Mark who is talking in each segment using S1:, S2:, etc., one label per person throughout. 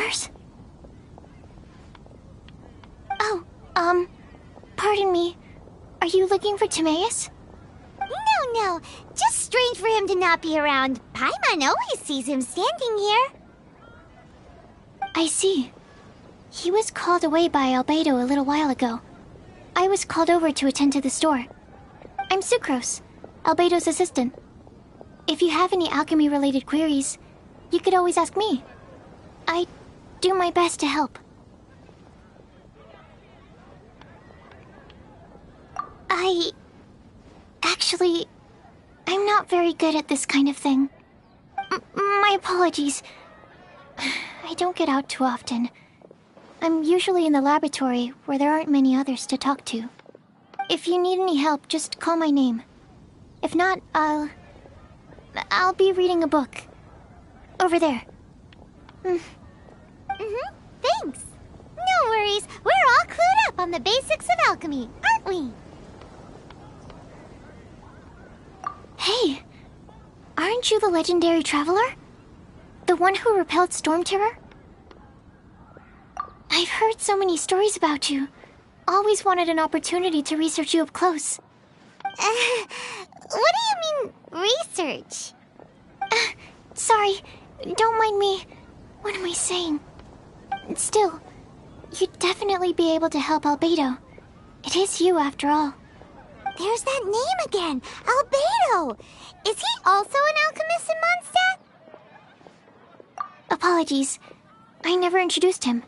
S1: papers? Oh, pardon me. Are you looking for Timaeus?
S2: No. Just strange for him to not be around. Paimon always sees him standing here.
S1: I see. He was called away by Albedo a little while ago. I was called over to attend to the store. I'm Sucrose, Albedo's assistant. If you have any alchemy-related queries, you could always ask me. I do my best to help. Actually, I'm not very good at this kind of thing. My apologies. I don't get out too often. I'm usually in the laboratory where there aren't many others to talk to. If you need any help, just call my name. If not, I'll be reading a book. Over there.
S2: Thanks. No worries. We're all clued up on the basics of alchemy, aren't we?
S1: Hey! Aren't you the legendary traveler? The one who repelled Storm Terror? I've heard so many stories about you. Always wanted an opportunity to research you up close.
S2: What do you mean, research?
S1: Sorry, don't mind me. What am I saying? Still, you'd definitely be able to help Albedo. It is you, after all.
S2: There's that name again, Albedo! Is he also an alchemist in Mondstadt?
S1: Apologies. I never introduced him.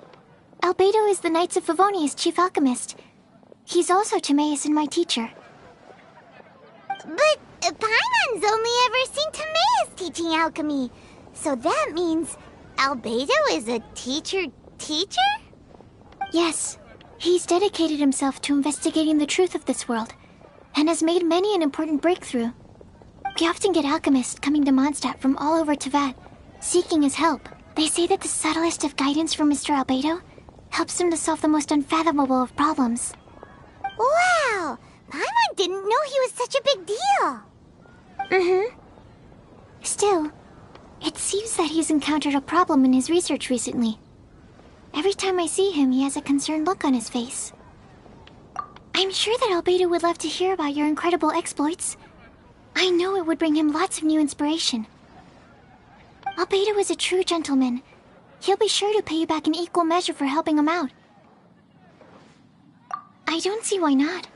S1: Albedo is the Knights of Favonia's chief alchemist. He's also Timaeus and my teacher.
S2: But Paimon's only ever seen Timaeus teaching alchemy. So that means Albedo is a teacher?
S1: Yes. He's dedicated himself to investigating the truth of this world, and has made many an important breakthrough. We often get alchemists coming to Mondstadt from all over Teyvat, seeking his help. They say that the subtlest of guidance from Mr. Albedo helps him to solve the most unfathomable of problems.
S2: Wow! Paimon didn't know he was such a big deal.
S1: Still, it seems that he's encountered a problem in his research recently. Every time I see him, he has a concerned look on his face. I'm sure that Albedo would love to hear about your incredible exploits. I know it would bring him lots of new inspiration. Albedo is a true gentleman. He'll be sure to pay you back in equal measure for helping him out. I don't see why not.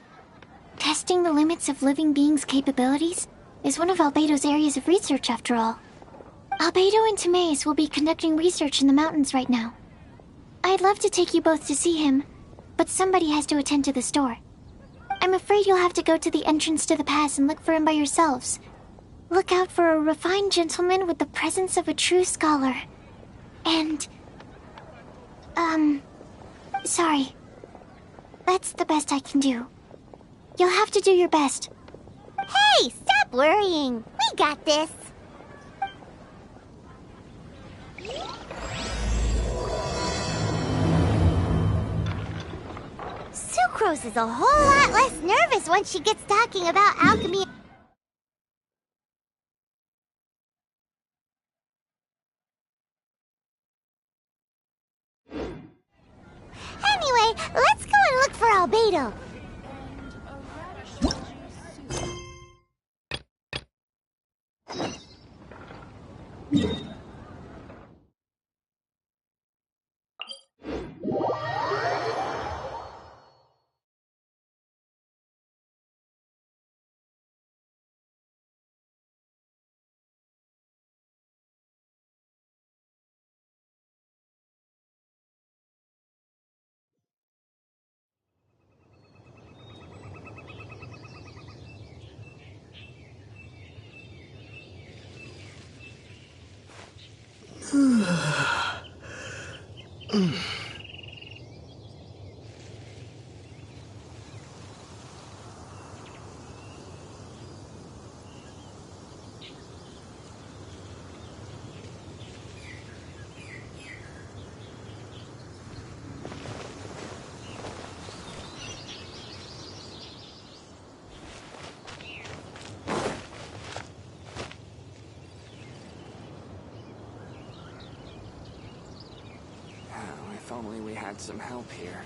S1: Testing the limits of living beings' capabilities is one of Albedo's areas of research, after all. Albedo and Timaeus will be conducting research in the mountains right now. I'd love to take you both to see him, but somebody has to attend to the store. I'm afraid you'll have to go to the entrance to the pass and look for him by yourselves. Look out for a refined gentleman with the presence of a true scholar. And... sorry. That's the best I can do. You'll have to do your best.
S2: Hey, stop worrying. We got this. Sucrose is a whole lot less nervous once she gets talking about alchemy. Anyway, let's go and look for Albedo.
S3: only we had some help here.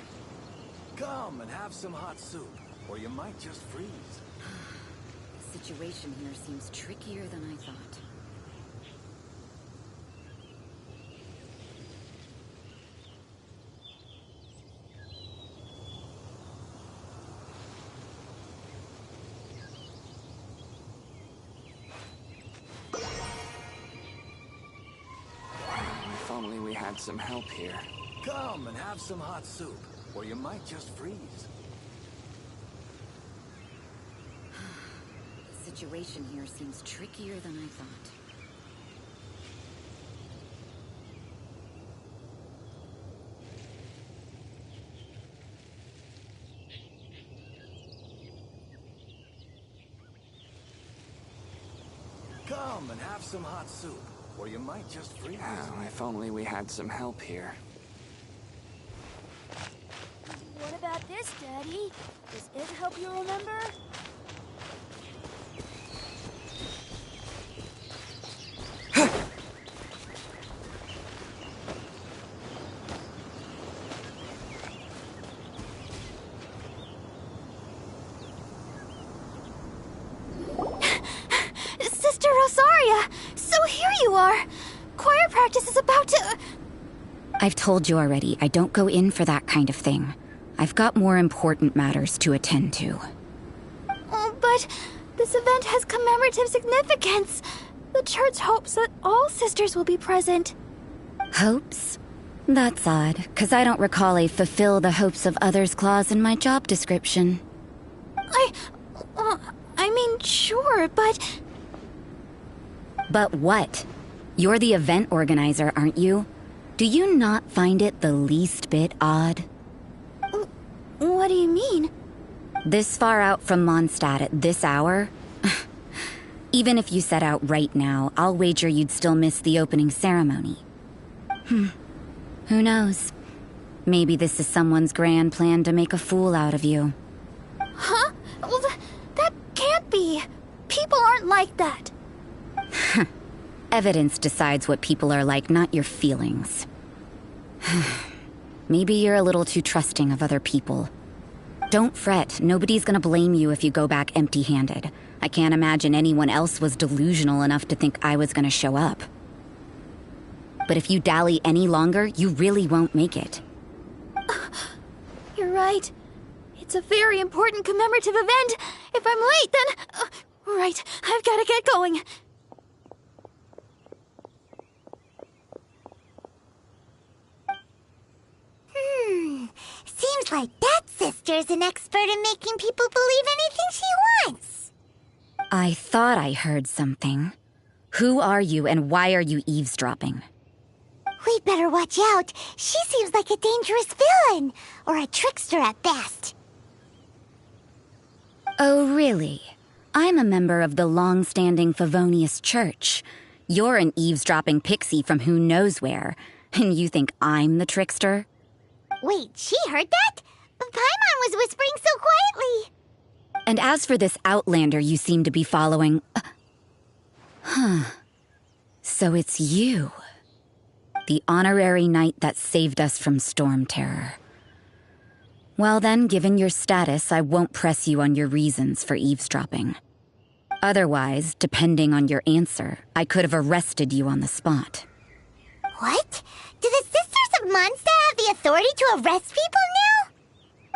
S4: Come and have some hot soup, or you might just freeze.
S5: The situation here seems trickier than I thought.
S3: If only we had some help here.
S4: Come and have some hot soup, or you might just freeze.
S5: The situation here seems trickier than I thought.
S4: Come and have some hot soup, or you might just freeze.
S3: Oh, if only we had some help here.
S6: What about this, Daddy? Does it help you remember?
S1: Sister Rosaria! So here you are! Choir practice is about to...
S5: I've told you already, I don't go in for that kind of thing. I've got more important matters to attend to.
S1: Oh, but this event has commemorative significance. The church hopes that all sisters will be present.
S5: Hopes? That's odd, because I don't recall a fulfill the hopes of others clause in my job description.
S1: I mean, sure, but...
S5: But what? You're the event organizer, aren't you? Do you not find it the least bit odd?
S1: What do you mean?
S5: This far out from Mondstadt at this hour? Even if you set out right now, I'll wager you'd still miss the opening ceremony. Who knows? Maybe this is someone's grand plan to make a fool out of you.
S1: Huh? Well, that can't be. People aren't like that.
S5: Evidence decides what people are like, not your feelings. Maybe you're a little too trusting of other people. Don't fret, nobody's gonna blame you if you go back empty-handed. I can't imagine anyone else was delusional enough to think I was gonna show up. But if you dally any longer, you really won't make it.
S1: You're right. It's a very important commemorative event. If I'm late, then... right, I've gotta get going.
S2: Seems like that sister's an expert in making people believe anything she wants.
S5: I thought I heard something. Who are you and why are you eavesdropping?
S2: We'd better watch out. She seems like a dangerous villain, or a trickster at best.
S5: Oh, really? I'm a member of the long-standing Favonius Church. You're an eavesdropping pixie from who knows where, and you think I'm the trickster?
S2: Wait, she heard that? Paimon was whispering so quietly.
S5: And as for this outlander you seem to be following... So it's you. The honorary knight that saved us from storm terror. Well then, given your status, I won't press you on your reasons for eavesdropping. Otherwise, depending on your answer, I could have arrested you on the spot.
S2: What? Do the Sisters of Mondstadt have the authority to arrest people now?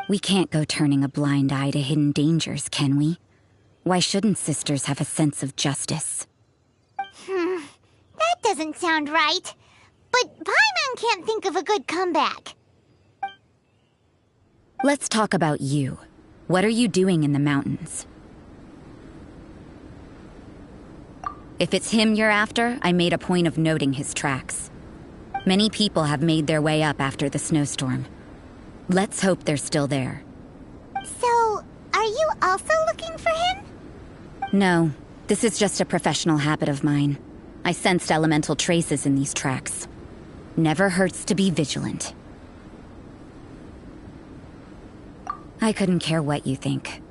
S5: We can't go turning a blind eye to hidden dangers, can we? Why shouldn't sisters have a sense of justice?
S2: That doesn't sound right. But Paimon can't think of a good comeback.
S5: Let's talk about you. What are you doing in the mountains? If it's him you're after, I made a point of noting his tracks. Many people have made their way up after the snowstorm. Let's hope they're still there.
S2: So, are you also looking for him?
S5: No, this is just a professional habit of mine. I sensed elemental traces in these tracks. Never hurts to be vigilant. I couldn't care what you think.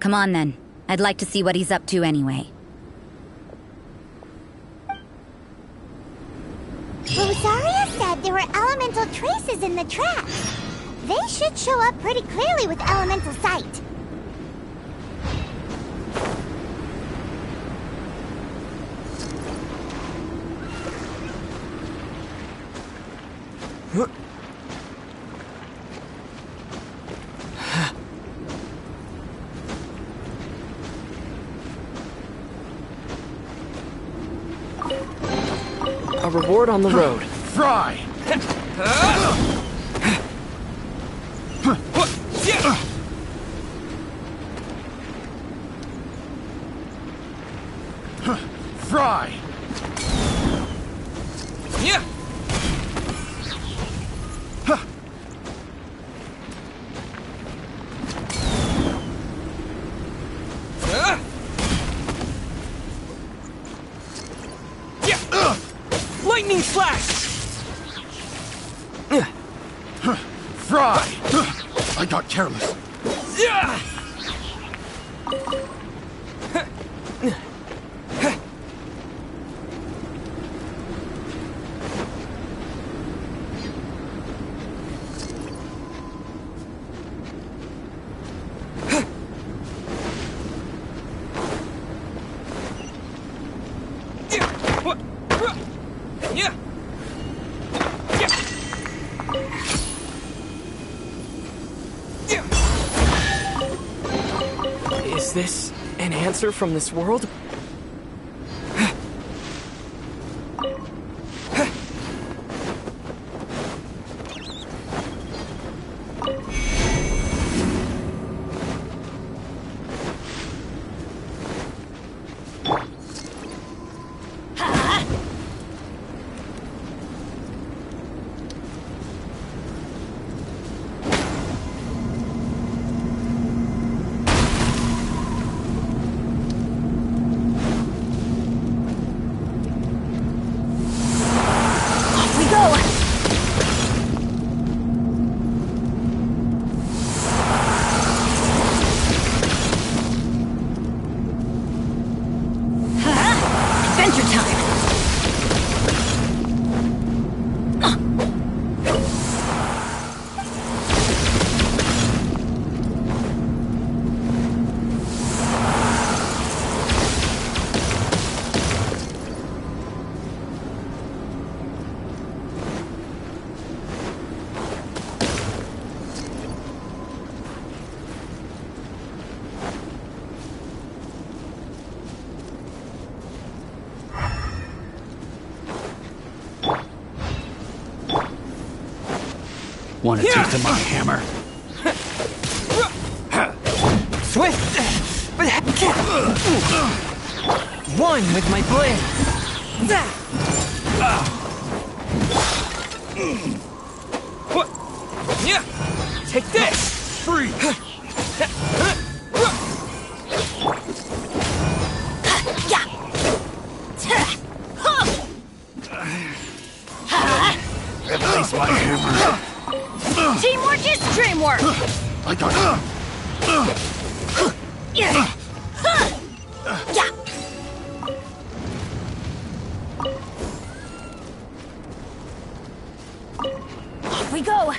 S5: Come on then. I'd like to see what he's up to anyway.
S2: Rosaria said there were elements elemental traces in the tracks. They should show up pretty clearly with elemental sight.
S7: A reward on the road.
S4: Fry! Fry!
S7: Yeah. Lightning slash!
S4: Fry! I got careless.
S7: Is this an answer from this world?
S8: Want a taste of my hammer?
S7: Swift! One with my blade! What? Yeah! Take this!
S4: Free!
S8: Replace my hammer.
S6: Teamwork is dreamwork!
S4: I got
S6: Yeah. Off we go!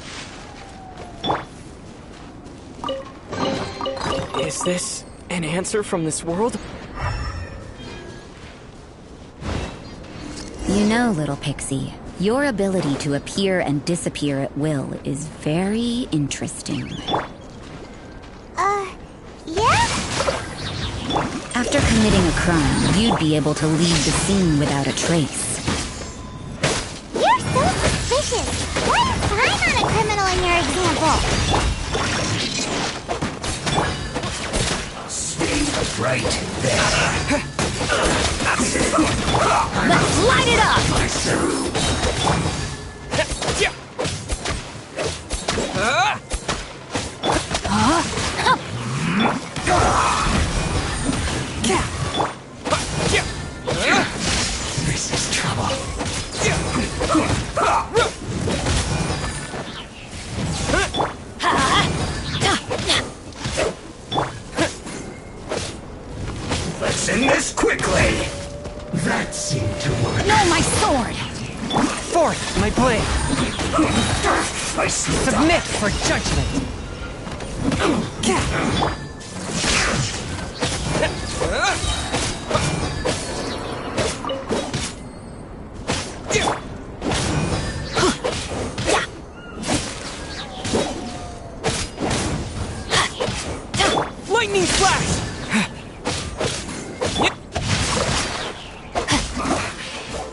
S7: Is this an answer from this world?
S5: You know, little pixie, your ability to appear and disappear at will is very interesting.
S2: Yeah?
S5: After committing a crime, you'd be able to leave the scene without a trace.
S2: You're so suspicious. Why did I'm not a criminal in your example?
S8: Stay right there.
S6: Let's light it up!
S8: This is trouble. Let's end this quickly. That seemed to work.
S6: No, my sword!
S7: forth my blade!
S8: I see.
S7: Submit for judgment! Lightning flash!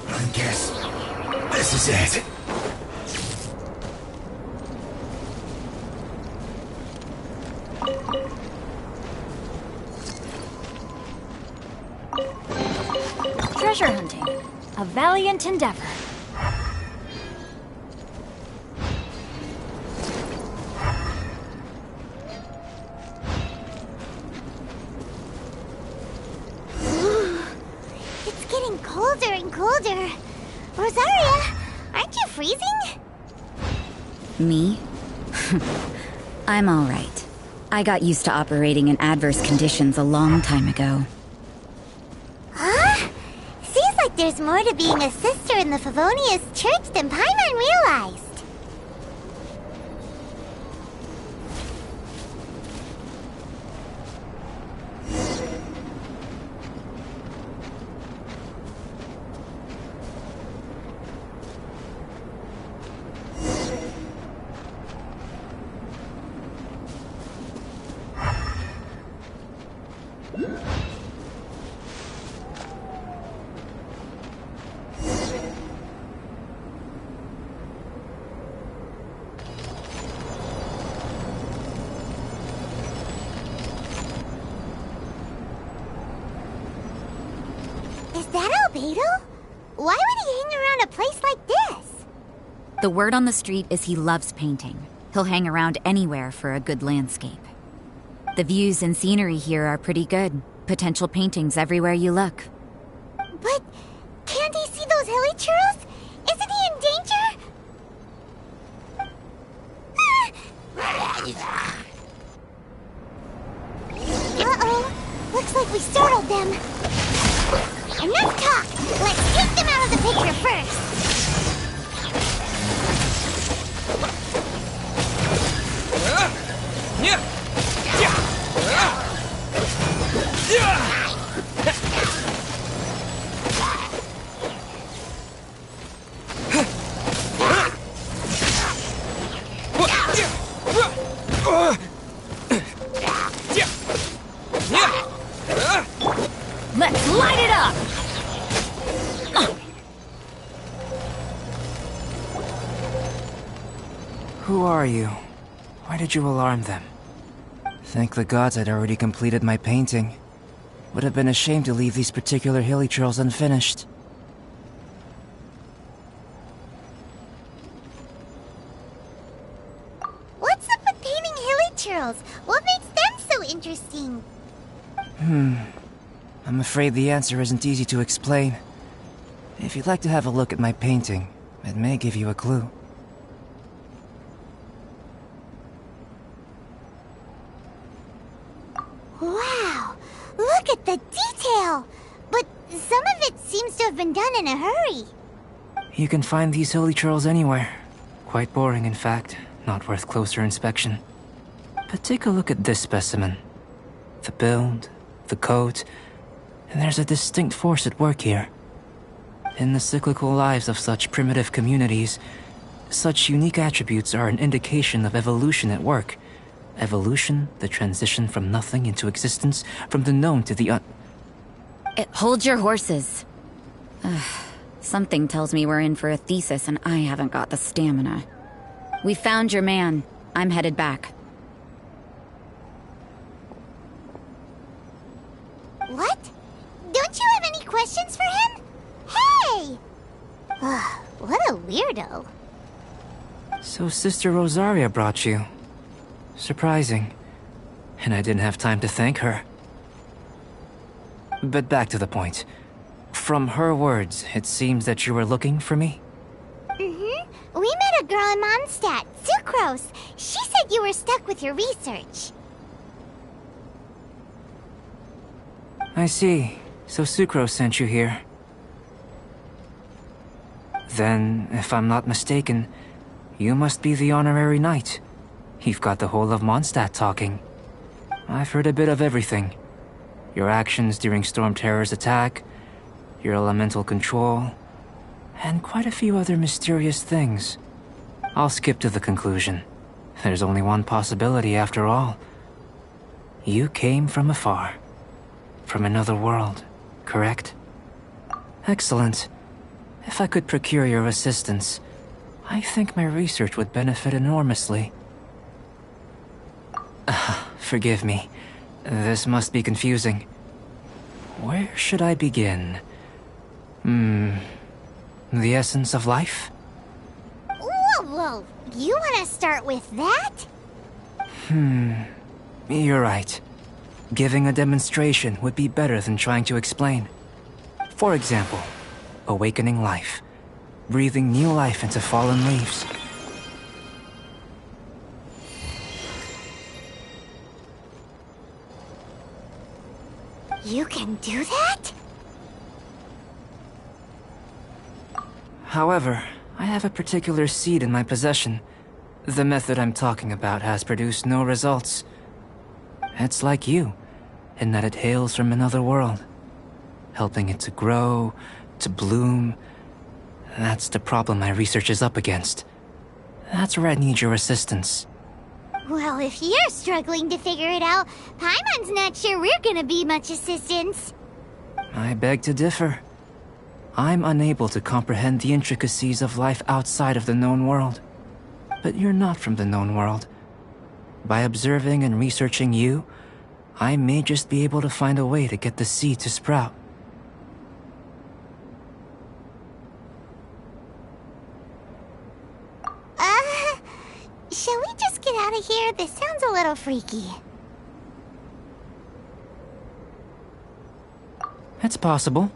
S8: I guess this is it.
S6: Treasure hunting. A valiant endeavor.
S2: It's getting colder and colder. Rosaria, aren't you freezing?
S5: Me? I'm alright. I got used to operating in adverse conditions a long time ago.
S2: Huh? Seems like there's more to being a sister in the Favonius Church than Paimon realized. Is that Albedo? Why would he hang around a place like this?
S5: The word on the street is he loves painting. He'll hang around anywhere for a good landscape. The views and scenery here are pretty good. Potential paintings everywhere you look.
S2: But can't he see those hilichurls? Isn't he in danger? Uh-oh. Looks like we startled them. Enough talk! Let's take them out of the picture first!
S6: Let's light it up!
S9: Who are you? Why did you alarm them? Thank the gods I'd already completed my painting. Would have been a shame to leave these particular hilichurls unfinished.
S2: What's up with painting hilichurls? What makes them so interesting?
S9: I'm afraid the answer isn't easy to explain. If you'd like to have a look at my painting, it may give you a clue.
S2: Wow! Look at the detail! But some of it seems to have been done in a hurry.
S9: You can find these hilichurls anywhere. Quite boring, in fact. Not worth closer inspection. But take a look at this specimen. The build, the coat, and there's a distinct force at work here. In the cyclical lives of such primitive communities, such unique attributes are an indication of evolution at work. Evolution, the transition from nothing into existence, from the known to the
S5: Hold your horses. Something tells me we're in for a thesis and I haven't got the stamina. We found your man. I'm headed back.
S2: What? Don't you have any questions for him? Hey! What a weirdo.
S9: So Sister Rosaria brought you. Surprising. And I didn't have time to thank her. But back to the point. From her words, it seems that you were looking for me?
S2: Mm-hmm. We met a girl in Mondstadt, Sucrose. She said you were stuck with your research.
S9: I see. So Sucrose sent you here. Then, if I'm not mistaken, you must be the honorary knight. You've got the whole of Mondstadt talking. I've heard a bit of everything. Your actions during Storm Terror's attack, your elemental control, and quite a few other mysterious things. I'll skip to the conclusion. There's only one possibility after all. You came from afar. From another world, correct? Excellent. If I could procure your assistance, I think my research would benefit enormously. Forgive me. This must be confusing. Where should I begin? The essence of life?
S2: Whoa, you want to start with that?
S9: You're right. Giving a demonstration would be better than trying to explain. For example, awakening life. Breathing new life into fallen leaves.
S2: You can do that?
S9: However, I have a particular seed in my possession. The method I'm talking about has produced no results. It's like you, in that it hails from another world. Helping it to grow, to bloom. That's the problem my research is up against. That's where I need your assistance.
S2: Well, if you're struggling to figure it out, Paimon's not sure we're gonna be much assistance.
S9: I beg to differ. I'm unable to comprehend the intricacies of life outside of the known world. But you're not from the known world. By observing and researching you, I may just be able to find a way to get the seed to sprout.
S2: Shall we just get out of here? This sounds a little freaky.
S9: It's possible.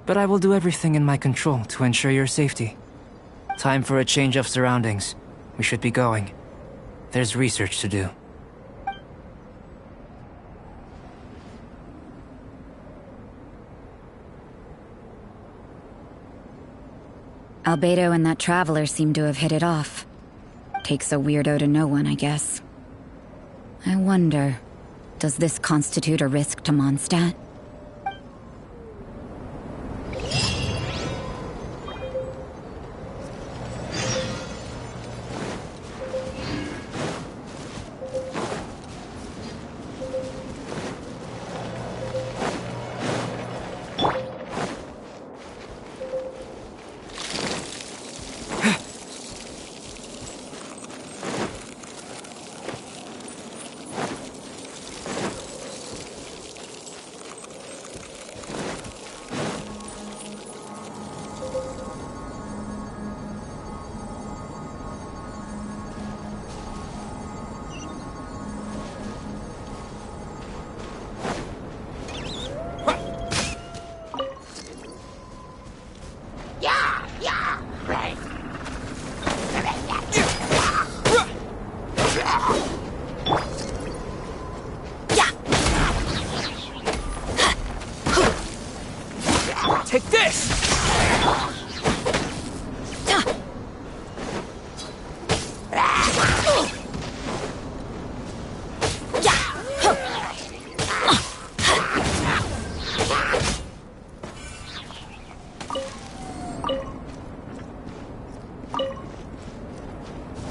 S9: But I will do everything in my control to ensure your safety. Time for a change of surroundings. We should be going. There's research to do.
S5: Albedo and that traveler seem to have hit it off. Takes a weirdo to know one, I guess. I wonder, does this constitute a risk to Mondstadt?
S7: Take this!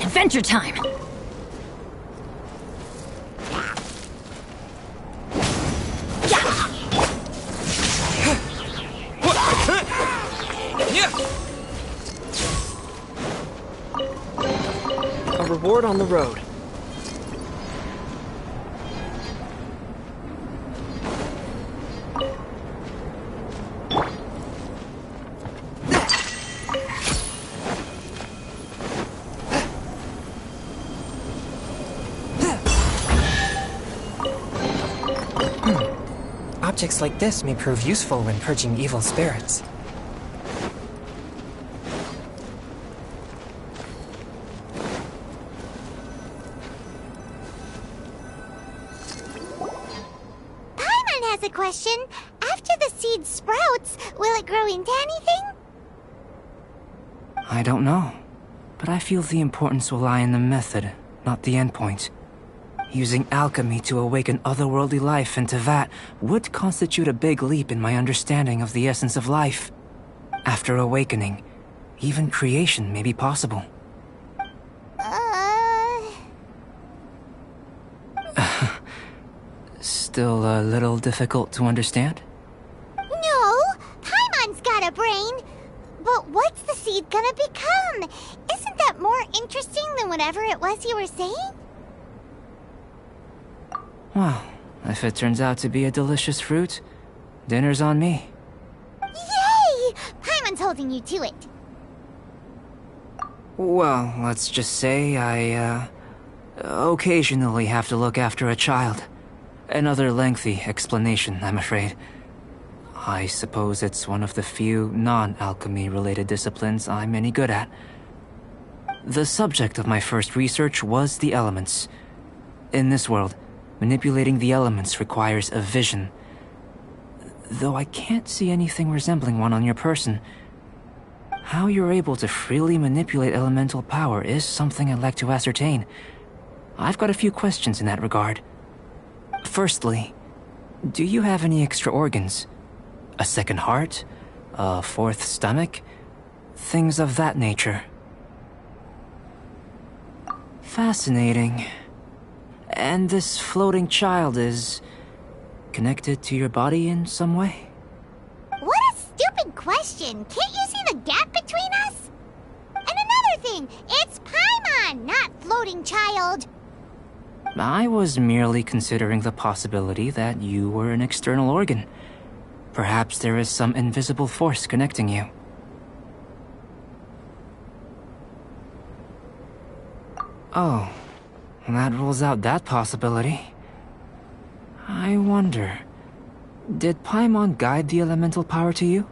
S5: Adventure time!
S7: A reward on the road.
S10: Objects like this may prove useful when purging evil spirits.
S2: Paimon has a question. After the seed sprouts, will it grow into anything?
S9: I don't know, but I feel the importance will lie in the method, not the endpoint. Using alchemy to awaken otherworldly life into that would constitute a big leap in my understanding of the essence of life. After awakening, even creation may be possible. Still a little difficult to understand?
S2: No, Paimon's got a brain. But what's the seed gonna become? Isn't that more interesting than whatever it was you were saying?
S9: Well, if it turns out to be a delicious fruit, dinner's on me.
S2: Yay! Paimon's holding you to it.
S9: Well, let's just say I, occasionally have to look after a child. Another lengthy explanation, I'm afraid. I suppose it's one of the few non-alchemy-related disciplines I'm any good at. The subject of my first research was the elements. In this world, manipulating the elements requires a vision. Though I can't see anything resembling one on your person. How you're able to freely manipulate elemental power is something I'd like to ascertain. I've got a few questions in that regard. Firstly, do you have any extra organs? A second heart? A fourth stomach? Things of that nature. Fascinating. And this floating child is connected to your body in some way?
S2: What a stupid question. Can't you see the gap between us? And another thing, it's Paimon, not floating child.
S9: I was merely considering the possibility that you were an external organ. Perhaps there is some invisible force connecting you. Oh, that rules out that possibility. I wonder, did Paimon guide the elemental power to you?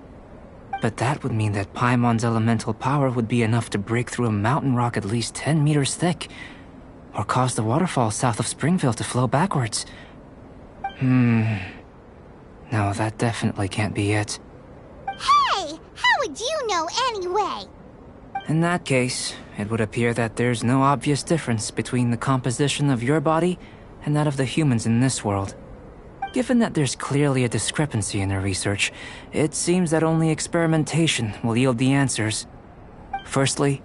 S9: But that would mean that Paimon's elemental power would be enough to break through a mountain rock at least 10 meters thick, or cause the waterfall south of Springville to flow backwards. No, that definitely can't be it.
S2: Hey! How would you know anyway?
S9: In that case, it would appear that there's no obvious difference between the composition of your body and that of the humans in this world. Given that there's clearly a discrepancy in their research, it seems that only experimentation will yield the answers. Firstly,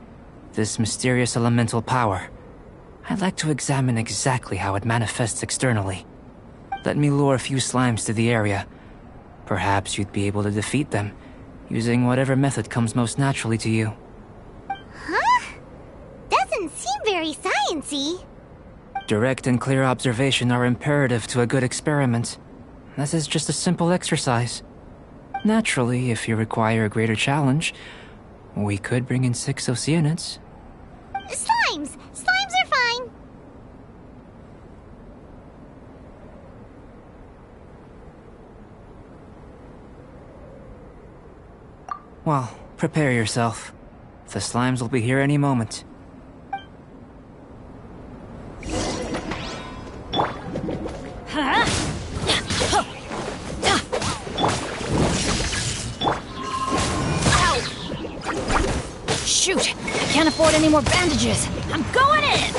S9: this mysterious elemental power. I'd like to examine exactly how it manifests externally. Let me lure a few slimes to the area. Perhaps you'd be able to defeat them, using whatever method comes most naturally to you.
S2: Huh? Doesn't seem very sciencey.
S9: Direct and clear observation are imperative to a good experiment. This is just a simple exercise. Naturally, if you require a greater challenge, we could bring in 6 Oceanids.
S2: Slimes! Slimes are fine.
S9: Well, prepare yourself. The slimes will be here any moment.
S6: Shoot! I can't afford any more bandages. I'm going in!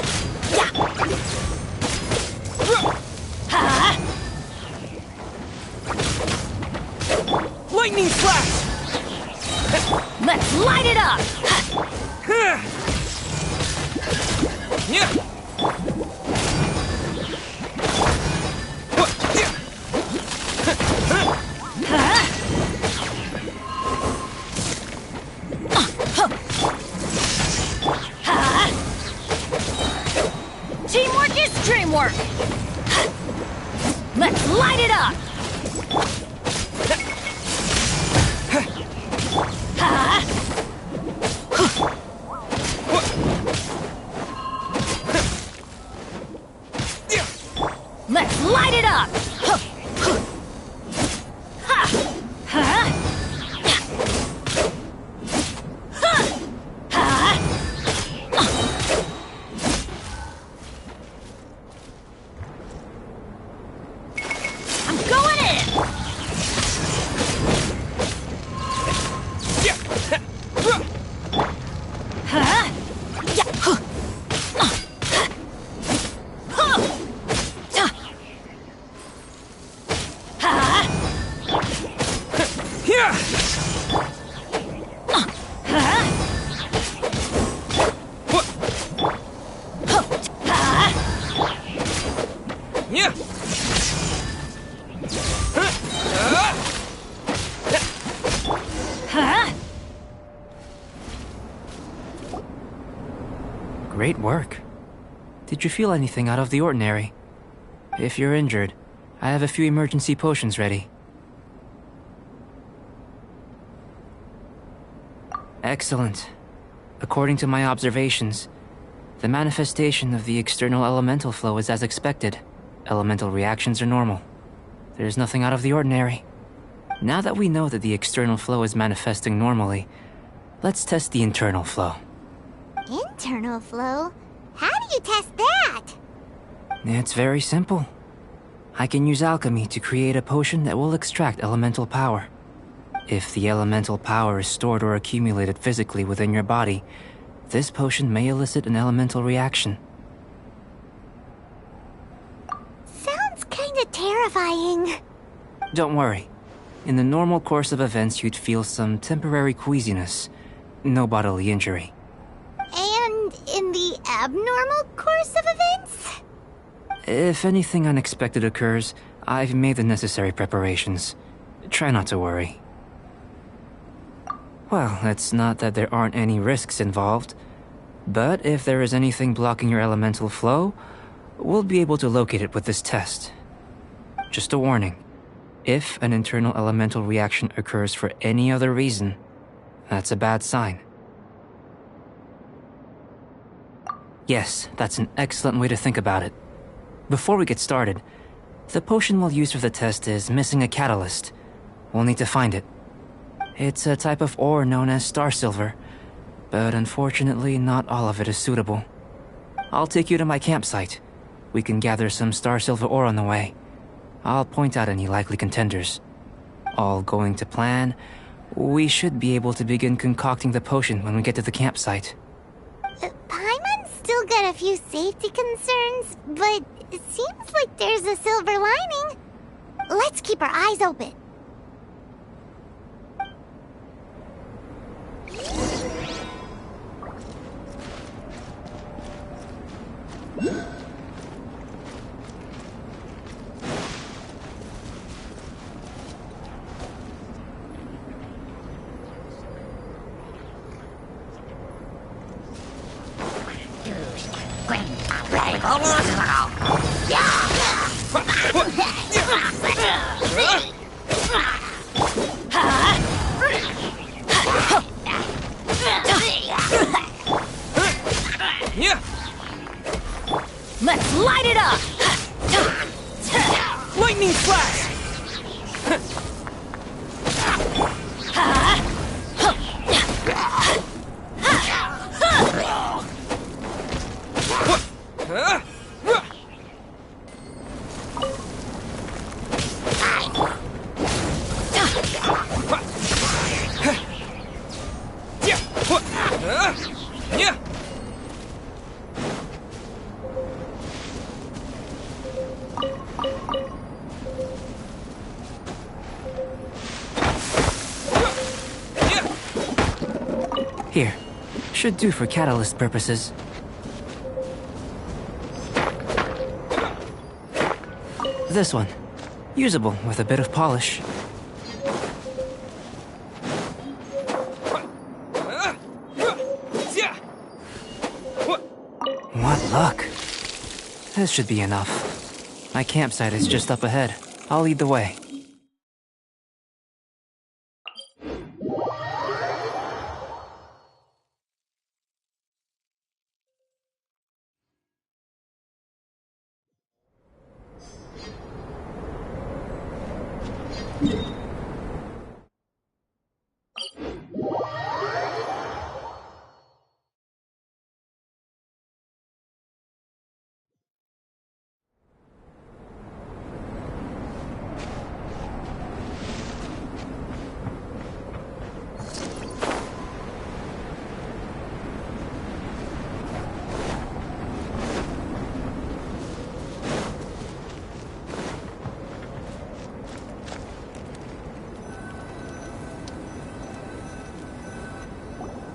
S7: Lightning flash!
S6: Let's light it up! Teamwork is dreamwork! Let's light it up!
S9: Great work. Did you feel anything out of the ordinary? If you're injured, I have a few emergency potions ready. Excellent. According to my observations, the manifestation of the external elemental flow is as expected. Elemental reactions are normal. There's nothing out of the ordinary. Now that we know that the external flow is manifesting normally, let's test the internal flow.
S2: Internal flow? How do you test that?
S9: It's very simple. I can use alchemy to create a potion that will extract elemental power. If the elemental power is stored or accumulated physically within your body, this potion may elicit an elemental reaction.
S2: Sounds kinda terrifying.
S9: Don't worry. In the normal course of events, you'd feel some temporary queasiness. No bodily injury.
S2: And in the abnormal course of events?
S9: If anything unexpected occurs, I've made the necessary preparations. Try not to worry. Well, it's not that there aren't any risks involved, but if there is anything blocking your elemental flow, we'll be able to locate it with this test. Just a warning. If an internal elemental reaction occurs for any other reason, that's a bad sign. Yes, that's an excellent way to think about it. Before we get started, the potion we'll use for the test is missing a catalyst. We'll need to find it. It's a type of ore known as star silver, but unfortunately not all of it is suitable. I'll take you to my campsite. We can gather some star silver ore on the way. I'll point out any likely contenders. All going to plan, we should be able to begin concocting the potion when we get to the campsite.
S2: Paimon's still got a few safety concerns, but it seems like there's a silver lining. Let's keep our eyes open.
S6: Let's light it up!
S7: Lightning flash!
S9: Here. Should do for catalyst purposes. This one. Usable with a bit of polish. What luck. This should be enough. My campsite is just up ahead. I'll lead the way.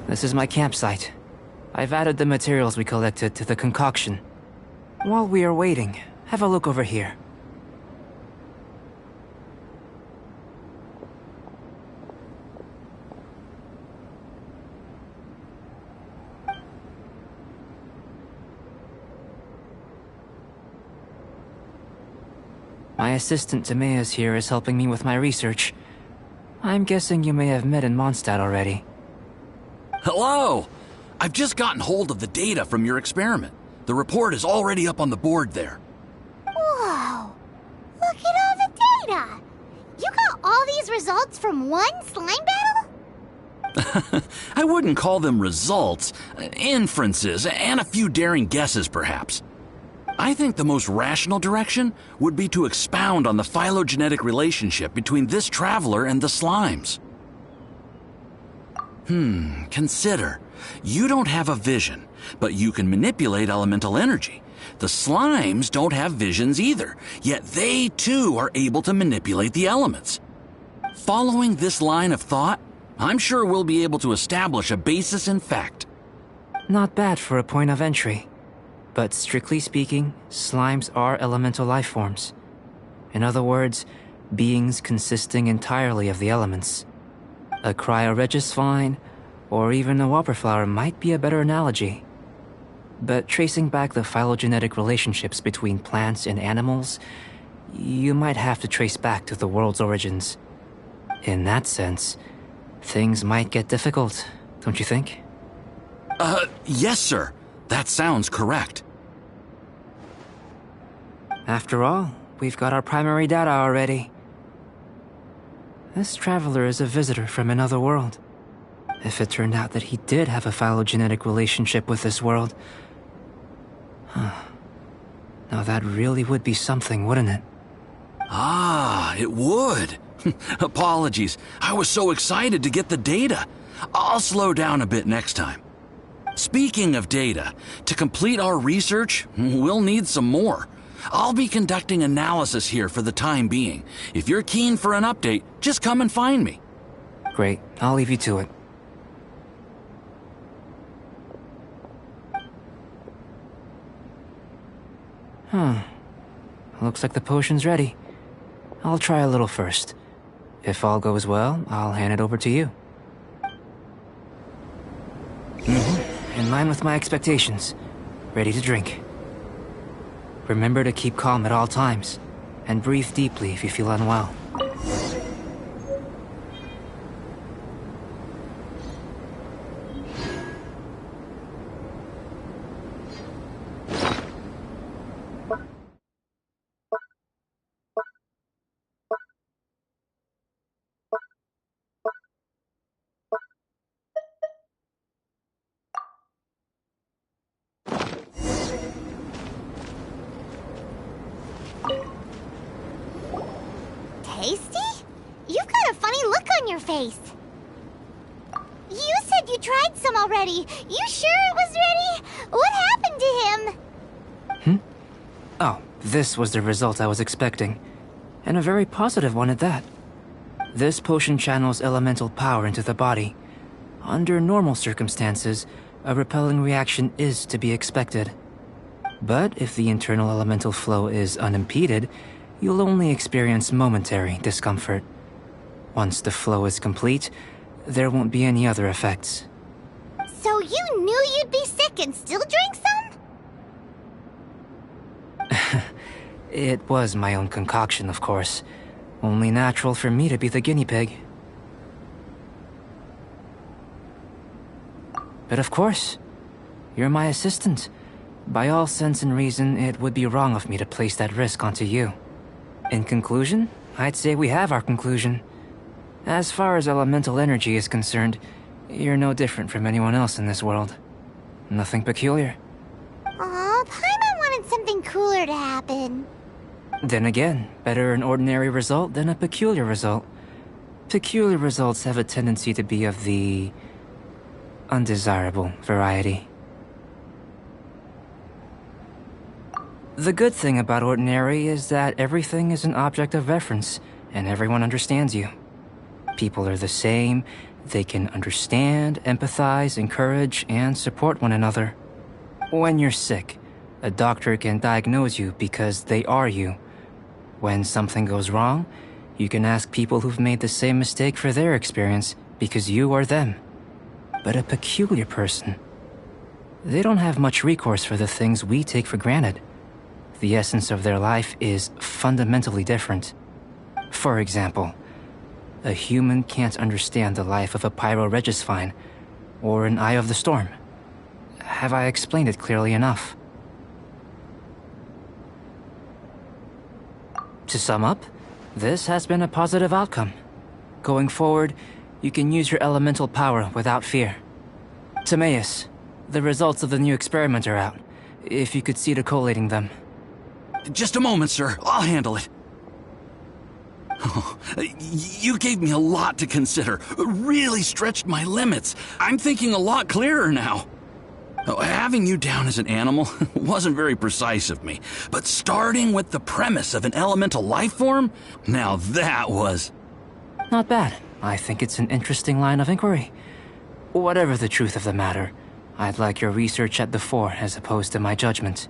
S9: This is my campsite. I've added the materials we collected to the concoction. While we are waiting, have a look over here. My assistant Timaeus here is helping me with my research. I'm guessing you may have met in Mondstadt already.
S11: Hello! I've just gotten hold of the data from your experiment. The report is already up on the board there.
S2: Whoa! Look at all the data! You got all these results from one slime battle?
S11: I wouldn't call them results, inferences, and a few daring guesses perhaps. I think the most rational direction would be to expound on the phylogenetic relationship between this traveler and the slimes. Consider. You don't have a vision, but you can manipulate elemental energy. The slimes don't have visions either, yet they too are able to manipulate the elements. Following this line of thought, I'm sure we'll be able to establish a basis in fact.
S9: Not bad for a point of entry. But strictly speaking, slimes are elemental life forms. In other words, beings consisting entirely of the elements. A cryoregisvine, or even a whopperflower might be a better analogy. But tracing back the phylogenetic relationships between plants and animals, you might have to trace back to the world's origins. In that sense, things might get difficult, don't you think?
S11: Yes, sir. That sounds correct.
S9: After all, we've got our primary data already. This traveler is a visitor from another world. If it turned out that he did have a phylogenetic relationship with this world... Now that really would be something, wouldn't it?
S11: Ah, it would. Apologies. I was so excited to get the data. I'll slow down a bit next time. Speaking of data, to complete our research, we'll need some more. I'll be conducting analysis here for the time being. If you're keen for an update, just come and find me.
S9: Great, I'll leave you to it. Looks like the potion's ready. I'll try a little first. If all goes well, I'll hand it over to you. In line with my expectations. Ready to drink. Remember to keep calm at all times, and breathe deeply if you feel unwell.
S2: Tasty? You've got a funny look on your face. You said you tried some already. You sure it was ready? What happened to him?
S9: Oh, this was the result I was expecting. And a very positive one at that. This potion channels elemental power into the body. Under normal circumstances, a repelling reaction is to be expected. But if the internal elemental flow is unimpeded, you'll only experience momentary discomfort. Once the flow is complete, there won't be any other effects.
S2: So you knew you'd be sick and still drank some?
S9: It was my own concoction, of course. Only natural for me to be the guinea pig. But of course, you're my assistant. By all sense and reason, it would be wrong of me to place that risk onto you. In conclusion, I'd say we have our conclusion. As far as elemental energy is concerned, you're no different from anyone else in this world. Nothing peculiar.
S2: Aw, Paimon wanted something cooler to happen.
S9: Then again, better an ordinary result than a peculiar result. Peculiar results have a tendency to be of the undesirable variety. The good thing about ordinary is that everything is an object of reference, and everyone understands you. People are the same. They can understand, empathize, encourage, and support one another. When you're sick, a doctor can diagnose you because they are you. When something goes wrong, you can ask people who've made the same mistake for their experience because you are them. But a peculiar person, they don't have much recourse for the things we take for granted. The essence of their life is fundamentally different. For example, a human can't understand the life of a pyro-regisvine or an Eye of the Storm. Have I explained it clearly enough? To sum up, this has been a positive outcome. Going forward, you can use your elemental power without fear. Timaeus, the results of the new experiment are out. If you could see to collating them.
S11: Just a moment, sir. I'll handle it. Oh, you gave me a lot to consider. Really stretched my limits. I'm thinking a lot clearer now. Having you down as an animal wasn't very precise of me, but starting with the premise of an elemental life form, now that was...
S9: Not bad. I think it's an interesting line of inquiry. Whatever the truth of the matter, I'd like your research at the fore as opposed to my judgment.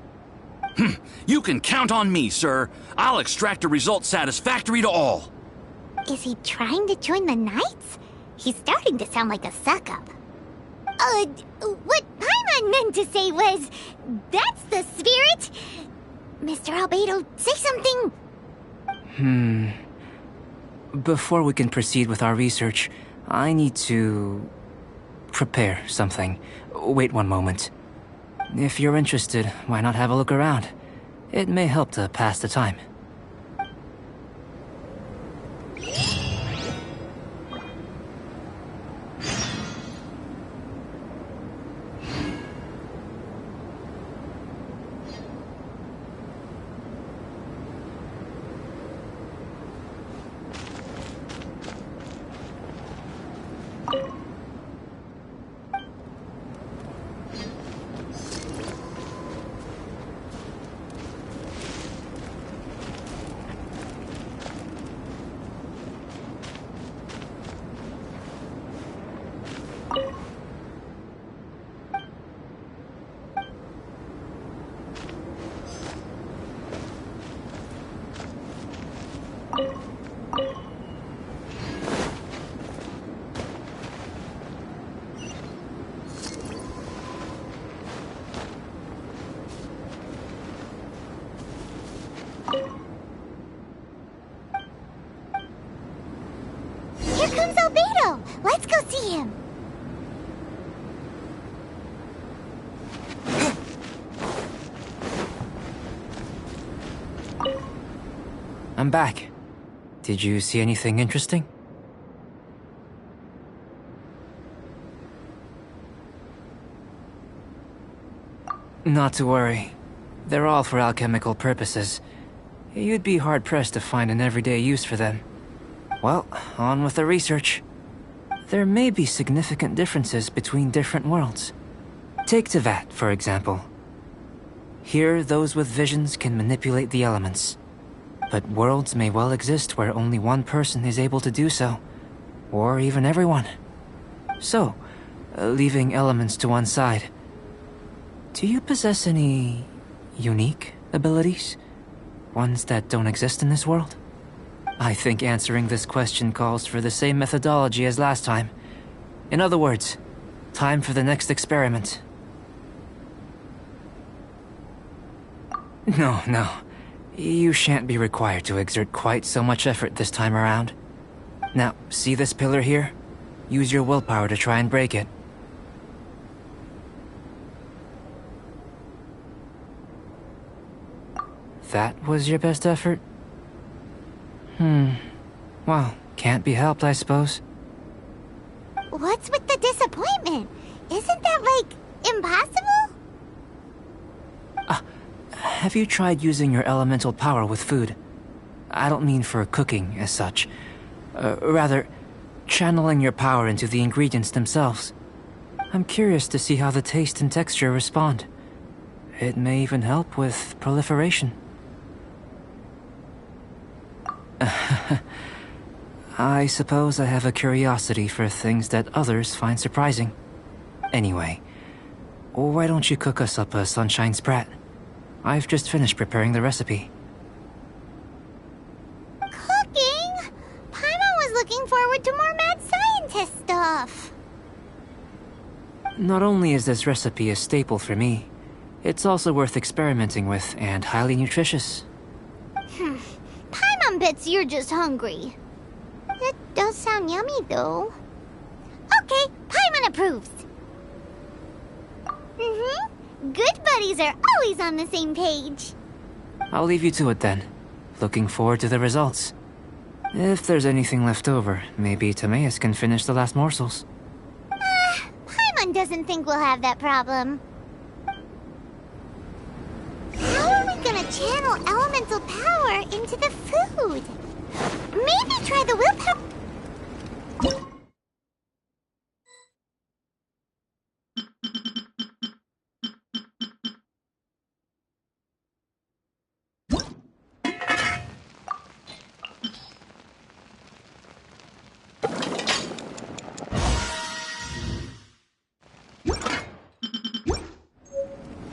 S11: You can count on me, sir. I'll extract a result satisfactory to all.
S2: Is he trying to join the Knights? He's starting to sound like a suck-up. What Paimon meant to say was, that's the spirit! Mr. Albedo, say something!
S9: Before we can proceed with our research, I need to... prepare something. Wait one moment. If you're interested, why not have a look around? It may help to pass the time.
S2: Here comes Albedo! Let's go see him!
S9: I'm back. Did you see anything interesting? Not to worry. They're all for alchemical purposes. You'd be hard-pressed to find an everyday use for them. Well, on with the research. There may be significant differences between different worlds. Take Tevat, for example. Here, those with visions can manipulate the elements. But worlds may well exist where only one person is able to do so. Or even everyone. So, leaving elements to one side, do you possess any... unique abilities? Ones that don't exist in this world? I think answering this question calls for the same methodology as last time. In other words, time for the next experiment. No. You shan't be required to exert quite so much effort this time around. Now, see this pillar here? Use your willpower to try and break it. That was your best effort? Well, can't be helped, I suppose.
S2: What's with the disappointment? Isn't that, like, impossible?
S9: Have you tried using your elemental power with food? I don't mean for cooking, as such. Rather, channeling your power into the ingredients themselves. I'm curious to see how the taste and texture respond. It may even help with proliferation. I suppose I have a curiosity for things that others find surprising. Anyway, why don't you cook us up a sunshine sprat? I've just finished preparing the recipe.
S2: Cooking? Paimon was looking forward to more mad scientist stuff.
S9: Not only is this recipe a staple for me, it's also worth experimenting with and highly nutritious.
S2: Paimon bets you're just hungry. It does sound yummy, though. Okay, Paimon approves. Good buddies are always on the same page.
S9: I'll leave you to it then. Looking forward to the results. If there's anything left over, maybe Timaeus can finish the last morsels.
S2: Paimon doesn't think we'll have that problem. How are we gonna channel elemental power into the food? Maybe try the willpower...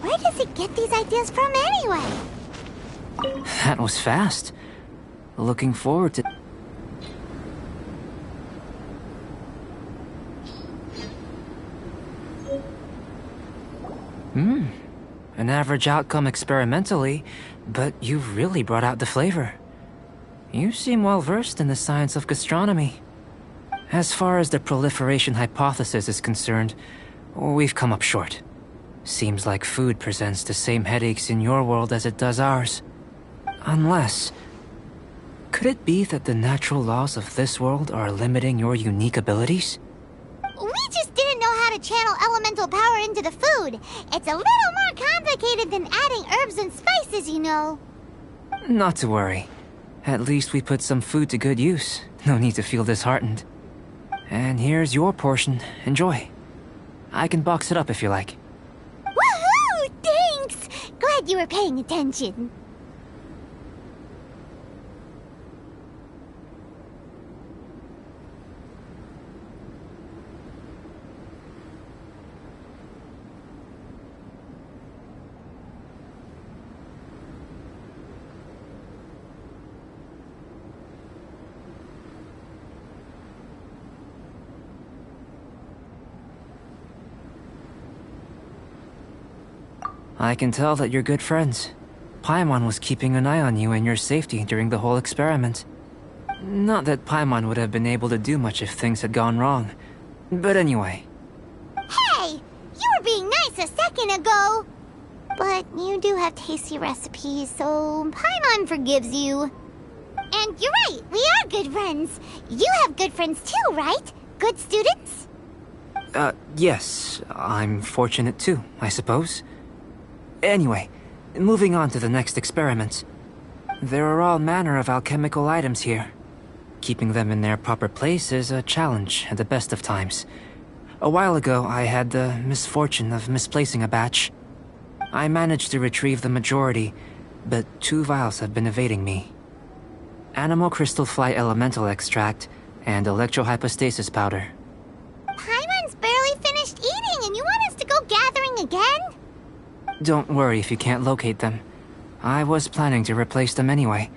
S2: Where does he get these ideas from anyway?
S9: That was fast. Looking forward to... An average outcome experimentally, but you've really brought out the flavor. You seem well versed in the science of gastronomy. As far as the proliferation hypothesis is concerned, we've come up short. Seems like food presents the same headaches in your world as it does ours. Unless... could it be that the natural laws of this world are limiting your unique abilities?
S2: We just didn't know how to channel elemental power into the food. It's a little more complicated than adding herbs and spices, you know.
S9: Not to worry. At least we put some food to good use. No need to feel disheartened. And here's your portion. Enjoy. I can box it up if you like.
S2: Woohoo! Thanks! Glad you were paying attention.
S9: I can tell that you're good friends. Paimon was keeping an eye on you and your safety during the whole experiment. Not that Paimon would have been able to do much if things had gone wrong. But anyway.
S2: Hey! You were being nice a second ago! But you do have tasty recipes, so Paimon forgives you. And you're right, we are good friends. You have good friends too, right? Good students?
S9: Yes. I'm fortunate too, I suppose. Anyway, moving on to the next experiment. There are all manner of alchemical items here. Keeping them in their proper place is a challenge at the best of times. A while ago, I had the misfortune of misplacing a batch. I managed to retrieve the majority, but 2 vials have been evading me. Animal crystal fly elemental extract and electrohypostasis powder.
S2: Paimon's barely finished eating and you want us to go gathering again?
S9: Don't worry if you can't locate them. I was planning to replace them anyway.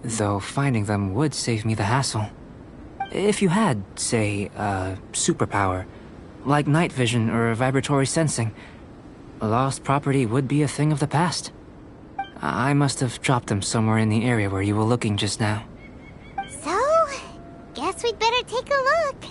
S9: Though finding them would save me the hassle. If you had, say, a superpower, like night vision or vibratory sensing, lost property would be a thing of the past. I must have dropped them somewhere in the area where you were looking just now.
S2: So, guess we'd better take a look.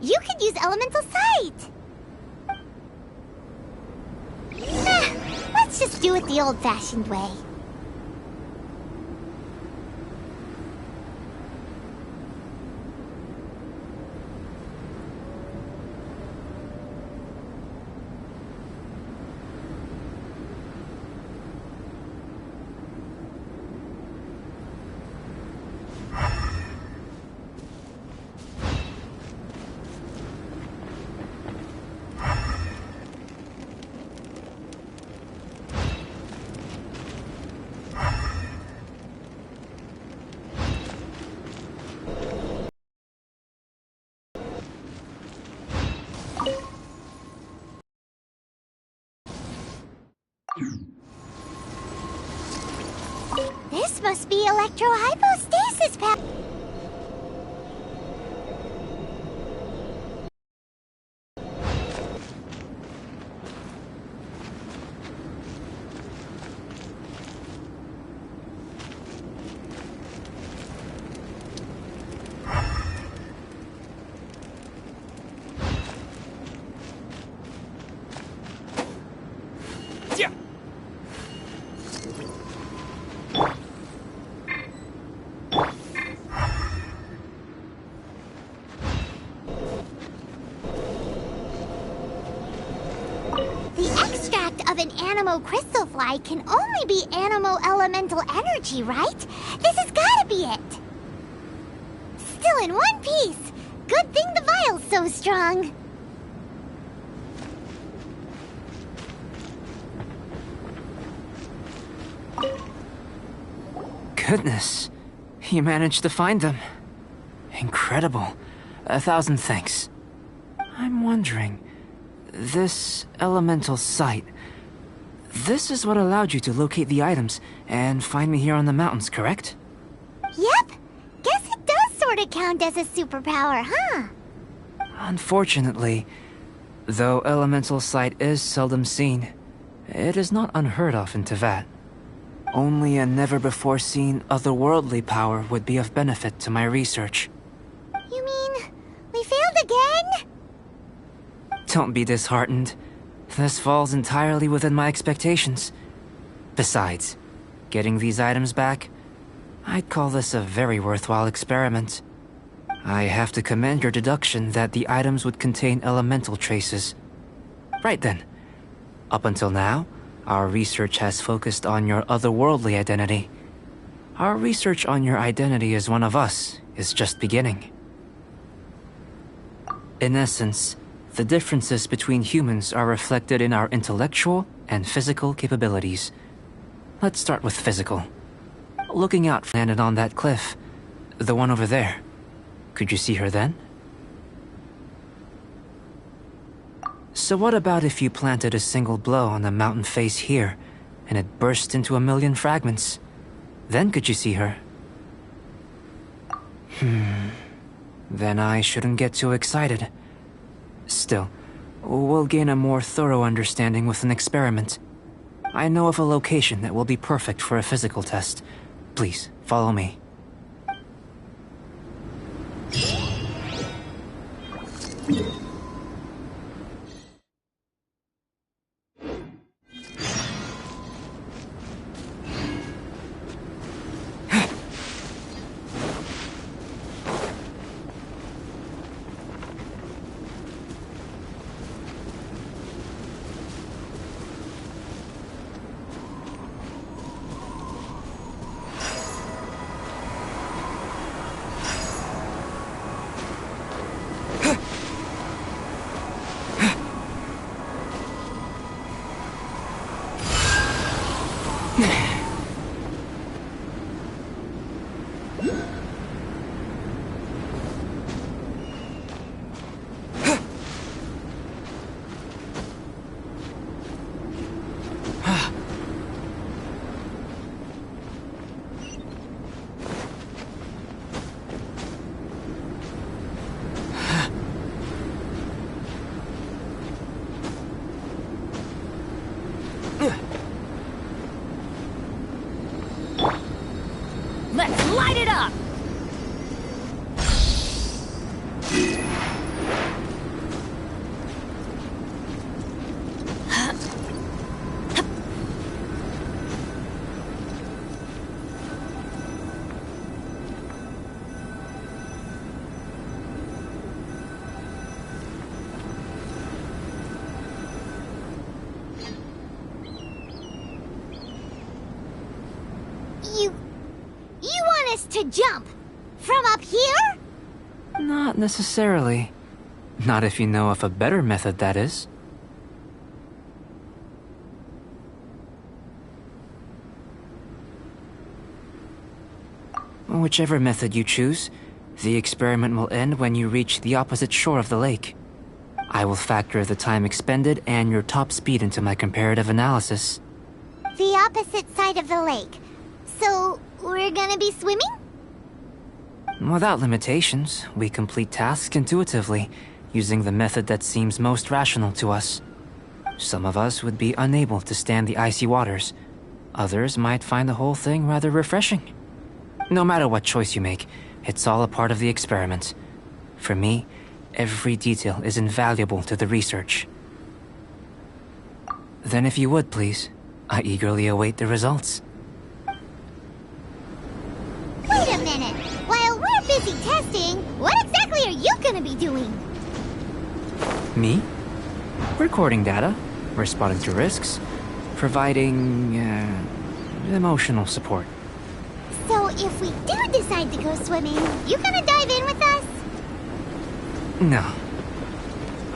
S2: You could use elemental sight! Let's just do it the old-fashioned way. This must be electro-hypostasis power. Of an animo crystal fly can only be animo elemental energy, right? This has gotta be it! Still in one piece! Good thing the vial's so strong!
S9: Goodness, you managed to find them. Incredible. 1,000 thanks. I'm wondering, this elemental sight, this is what allowed you to locate the items and find me here on the mountains, correct?
S2: Yep. Guess it does sort of count as a superpower, huh?
S9: Unfortunately, though elemental sight is seldom seen, it is not unheard of in Teyvat. Only a never-before-seen otherworldly power would be of benefit to my research.
S2: You mean, we failed again?
S9: Don't be disheartened. This falls entirely within my expectations. Besides, getting these items back, I'd call this a very worthwhile experiment. I have to commend your deduction that the items would contain elemental traces. Right then. Up until now, our research has focused on your otherworldly identity. Our research on your identity as one of us is just beginning. In essence, the differences between humans are reflected in our intellectual and physical capabilities. Let's start with physical. Looking out, landed on that cliff. The one over there. Could you see her then? So what about if you planted a single blow on the mountain face here, and it burst into 1,000,000 fragments? Then could you see her? Then I shouldn't get too excited. Still, we'll gain a more thorough understanding with an experiment. I know of a location that will be perfect for a physical test. Please, follow me.
S6: Let's light it up!
S2: You want us to jump? From up here?
S9: Not necessarily. Not if you know of a better method, that is. Whichever method you choose, the experiment will end when you reach the opposite shore of the lake. I will factor the time expended and your top speed into my comparative analysis.
S2: The opposite side of the lake. So, we're gonna be swimming?
S9: Without limitations, we complete tasks intuitively, using the method that seems most rational to us. Some of us would be unable to stand the icy waters. Others might find the whole thing rather refreshing. No matter what choice you make, it's all a part of the experiment. For me, every detail is invaluable to the research. Then if you would, please, I eagerly await the results.
S2: Wait a minute! While we're busy testing, what exactly are you gonna be doing?
S9: Me? Recording data, responding to risks, providing, emotional support.
S2: So if we do decide to go swimming, you gonna dive in with us?
S9: No.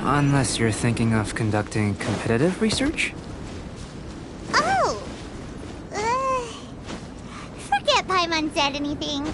S9: Unless you're thinking of conducting competitive research?
S2: Oh! Forget Paimon said anything.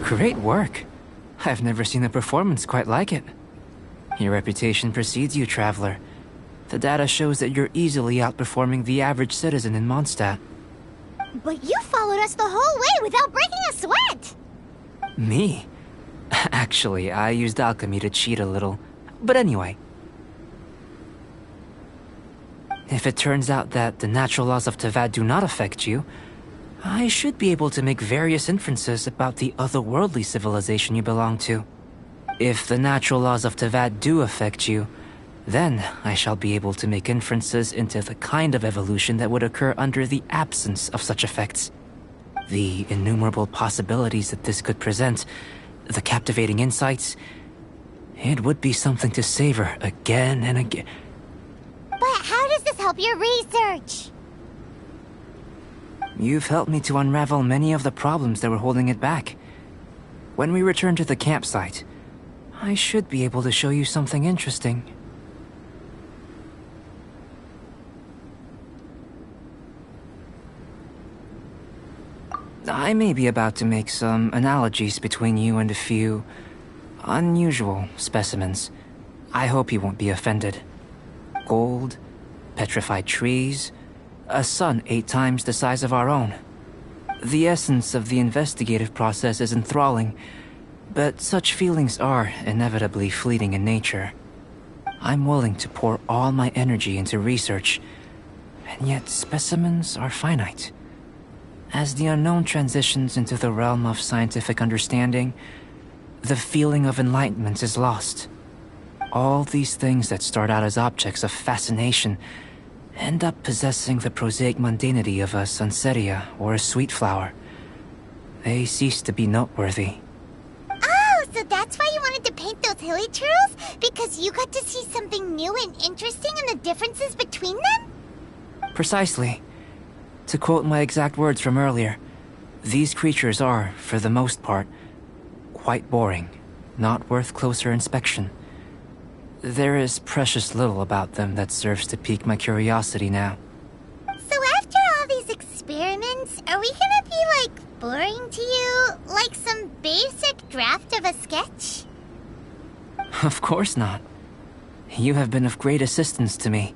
S9: Great work. I've never seen a performance quite like it. Your reputation precedes you, Traveler. The data shows that you're easily outperforming the average citizen in Mondstadt.
S2: But you followed us the whole way without breaking a sweat!
S9: Me? Actually, I used alchemy to cheat a little. But anyway. If it turns out that the natural laws of Tavad do not affect you, I should be able to make various inferences about the otherworldly civilization you belong to. If the natural laws of Tavad do affect you, then I shall be able to make inferences into the kind of evolution that would occur under the absence of such effects. The innumerable possibilities that this could present, the captivating insights, it would be something to savor again and again.
S2: But how does this help your research?
S9: You've helped me to unravel many of the problems that were holding it back. When we return to the campsite, I should be able to show you something interesting. I may be about to make some analogies between you and a few unusual specimens. I hope you won't be offended. Gold, petrified trees, a sun 8 times the size of our own. The essence of the investigative process is enthralling, but such feelings are inevitably fleeting in nature. I'm willing to pour all my energy into research, and yet specimens are finite. As the unknown transitions into the realm of scientific understanding, the feeling of enlightenment is lost. All these things that start out as objects of fascination end up possessing the prosaic mundanity of a sunsetia or a sweet flower. They cease to be noteworthy.
S2: Oh, so that's why you wanted to paint those hilly turtles? Because you got to see something new and interesting in the differences between them?
S9: Precisely. To quote my exact words from earlier, these creatures are, for the most part, quite boring, not worth closer inspection. There is precious little about them that serves to pique my curiosity now.
S2: So after all these experiments, are we gonna be, like, boring to you? Like some basic draft of a sketch?
S9: Of course not. You have been of great assistance to me,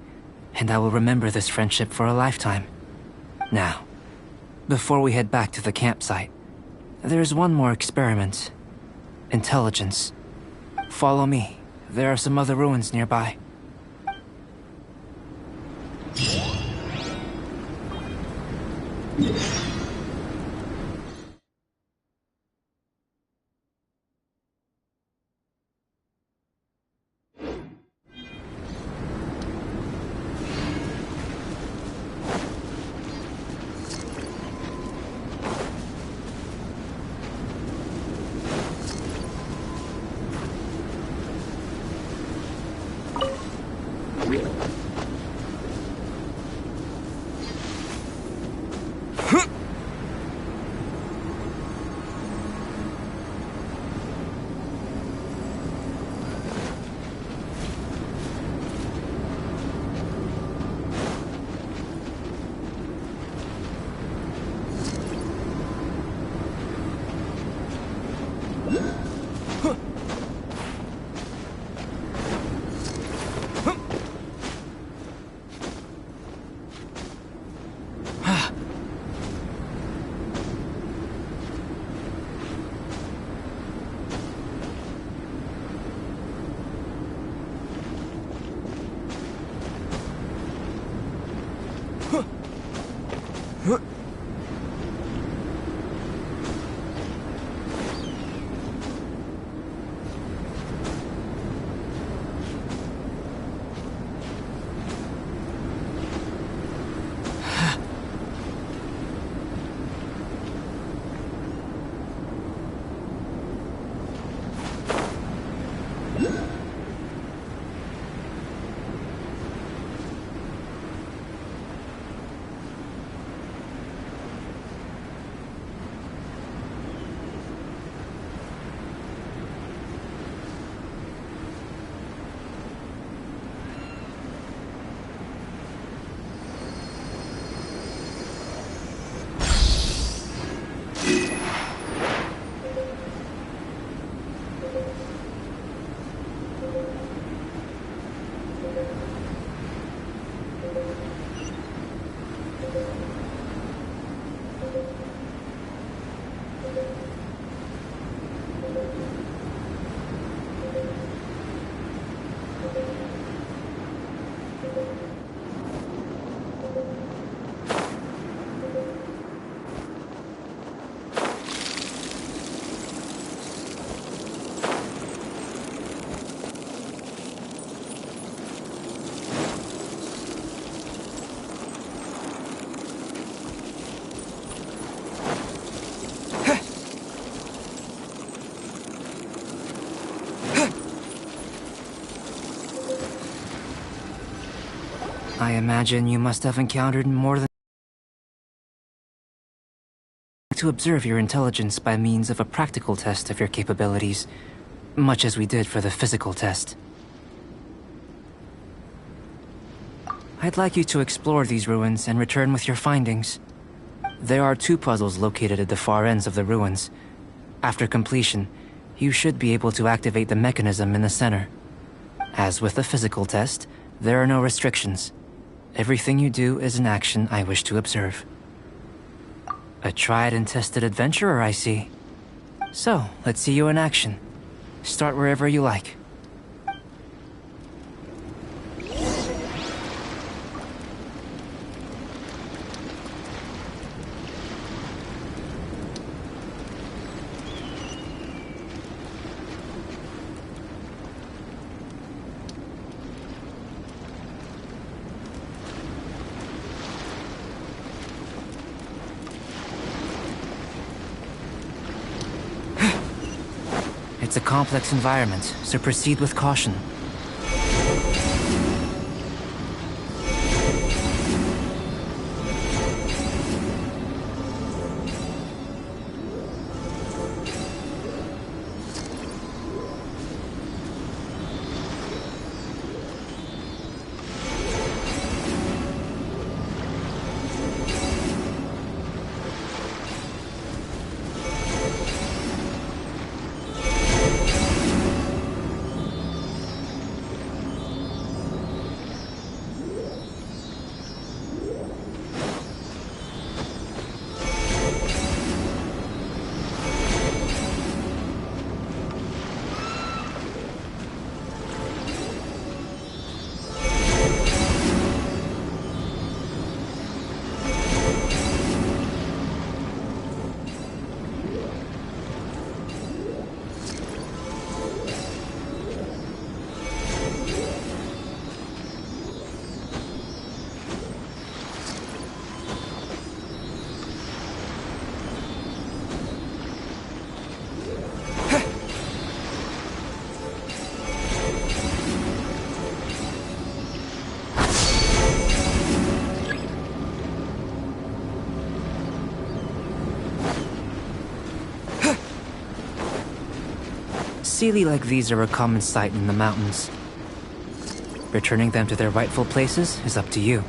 S9: and I will remember this friendship for a lifetime. Now, before we head back to the campsite, there's one more experiment. Intelligence. Follow me, There are some other ruins nearby. I imagine you must have encountered more than to observe your intelligence by means of a practical test of your capabilities, much as we did for the physical test. I'd like you to explore these ruins and return with your findings. There are 2 puzzles located at the far ends of the ruins. After completion, you should be able to activate the mechanism in the center. As with the physical test, there are no restrictions. Everything you do is an action I wish to observe. A tried and tested adventurer, I see. So, let's see you in action. Start wherever you like. It's a complex environment, so proceed with caution. Sealy like these are a common sight in the mountains. Returning them to their rightful places is up to you.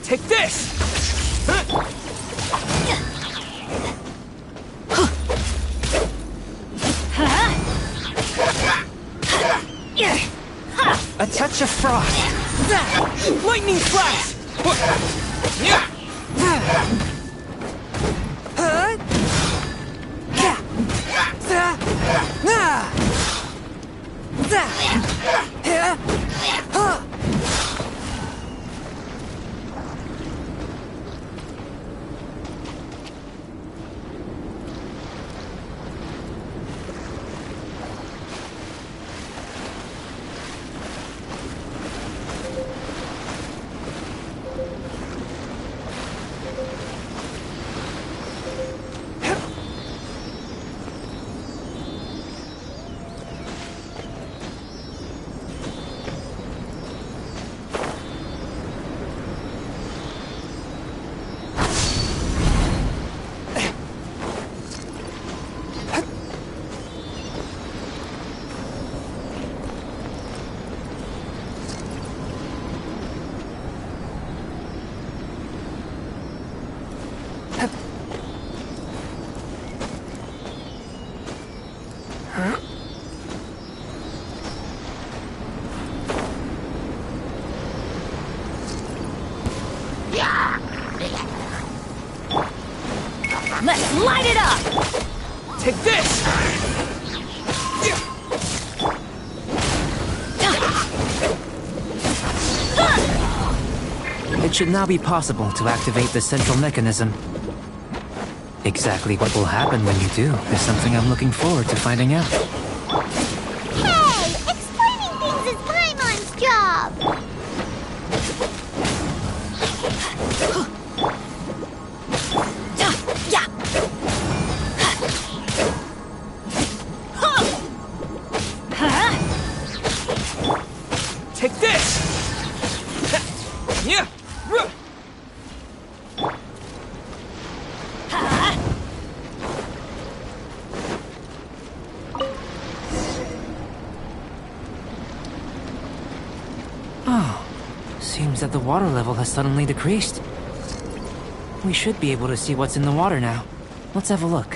S7: Take this!
S10: A touch of frost.
S7: Lightning flash!
S6: Let's light it up!
S7: Take this!
S9: It should now be possible to activate the central mechanism. Exactly what will happen when you do is something I'm looking forward to finding out.
S2: Hey! Explaining things is Paimon's job!
S7: Take this! Yeah!
S9: Oh, seems that the water level has suddenly decreased. We should be able to see what's in the water now. Let's have a look.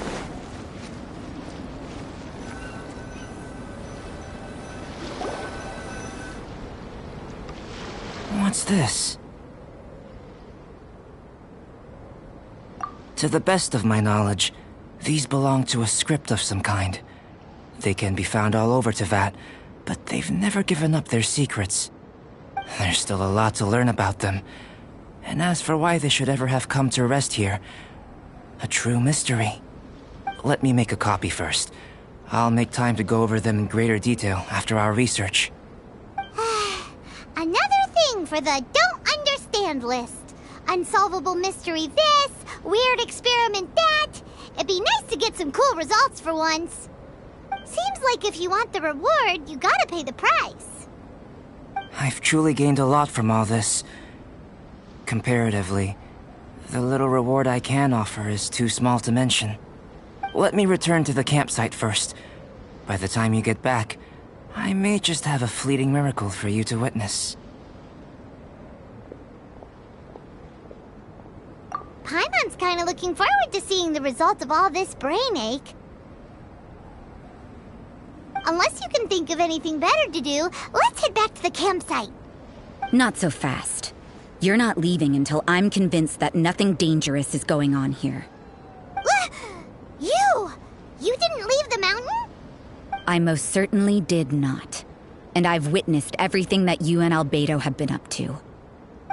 S9: What's this? To the best of my knowledge, these belong to a script of some kind. They can be found all over Teyvat, but they've never given up their secrets. There's still a lot to learn about them. And as for why they should ever have come to rest here, a true mystery. Let me make a copy first. I'll make time to go over them in greater detail after our research.
S2: Another thing for the don't understand list. Unsolvable mystery this, weird experiment that. It'd be nice to get some cool results for once. Seems like if you want the reward, you gotta pay the price.
S9: I've truly gained a lot from all this. Comparatively, the little reward I can offer is too small to mention. Let me return to the campsite first. By the time you get back, I may just have a fleeting miracle for you to witness.
S2: Paimon's kinda looking forward to seeing the result of all this brain ache. Unless you can think of anything better to do, let's head back to the campsite.
S5: Not so fast. You're not leaving until I'm convinced that nothing dangerous is going on here.
S2: You didn't leave the mountain?
S5: I most certainly did not. And I've witnessed everything that you and Albedo have been up to.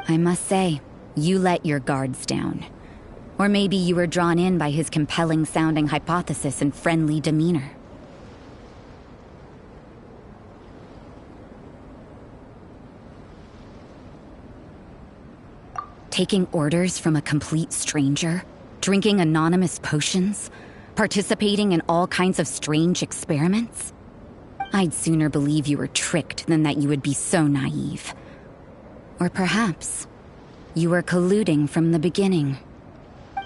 S5: I must say, you let your guards down. Or maybe you were drawn in by his compelling-sounding hypothesis and friendly demeanor. Taking orders from a complete stranger? Drinking anonymous potions? Participating in all kinds of strange experiments? I'd sooner believe you were tricked than that you would be so naive. Or perhaps, you were colluding from the beginning.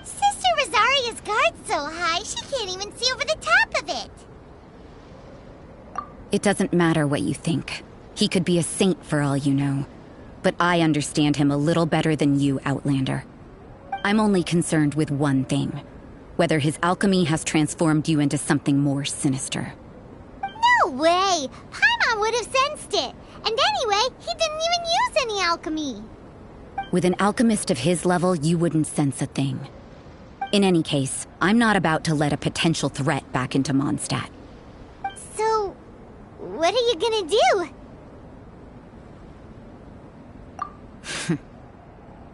S2: Sister Rosaria's guard's so high, she can't even see over the top of it.
S5: It doesn't matter what you think. He could be a saint for all you know. But I understand him a little better than you, Outlander. I'm only concerned with one thing. Whether his alchemy has transformed you into something more sinister.
S2: No way! Paimon would have sensed it. And anyway, he didn't even use any alchemy.
S5: With an alchemist of his level, you wouldn't sense a thing. In any case, I'm not about to let a potential threat back into Mondstadt.
S2: So, what are you gonna do?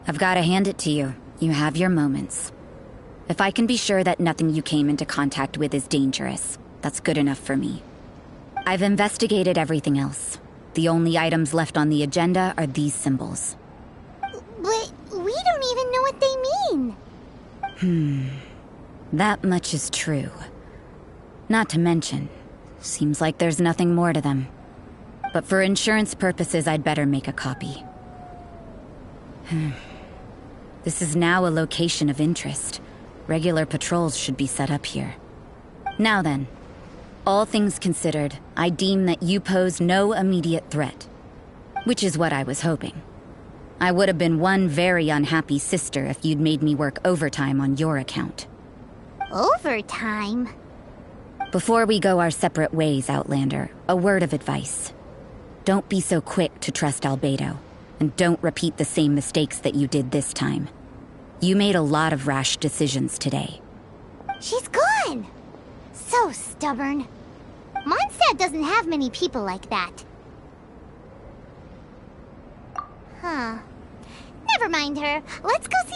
S5: I've got to hand it to you. You have your moments. If I can be sure that nothing you came into contact with is dangerous, that's good enough for me. I've investigated everything else. The only items left on the agenda are these symbols.
S2: But we don't even know what they mean.
S5: That much is true. Not to mention, seems like there's nothing more to them. But for insurance purposes, I'd better make a copy. This is now a location of interest. Regular patrols should be set up here. Now then, all things considered, I deem that you pose no immediate threat. Which is what I was hoping. I would have been one very unhappy sister if you'd made me work overtime on your account.
S2: Overtime?
S5: Before we go our separate ways, Outlander, a word of advice. Don't be so quick to trust Albedo, and don't repeat the same mistakes that you did this time. You made a lot of rash decisions today.
S2: She's gone! So stubborn. Mondstadt doesn't have many people like that. Huh. Never mind her. Let's go see